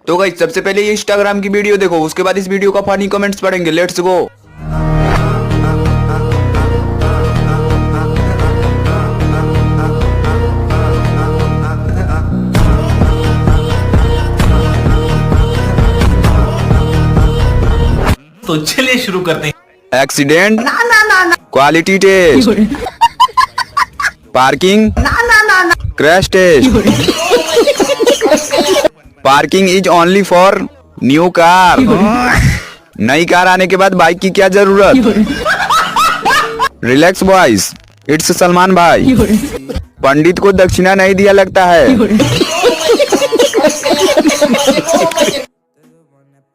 तो गाइस सबसे पहले ये इंस्टाग्राम की वीडियो देखो, उसके बाद इस वीडियो का फनी कमेंट्स पढ़ेंगे। Let's go. तो चलिए शुरू करते हैं। Accident, quality test, parking, crash test. Parking is only for new car. नई कार आने के बाद बाइक की क्या जरूरत। रिलैक्स बॉयज, इट्स सलमान भाई। पंडित को दक्षिणा नहीं दिया लगता है।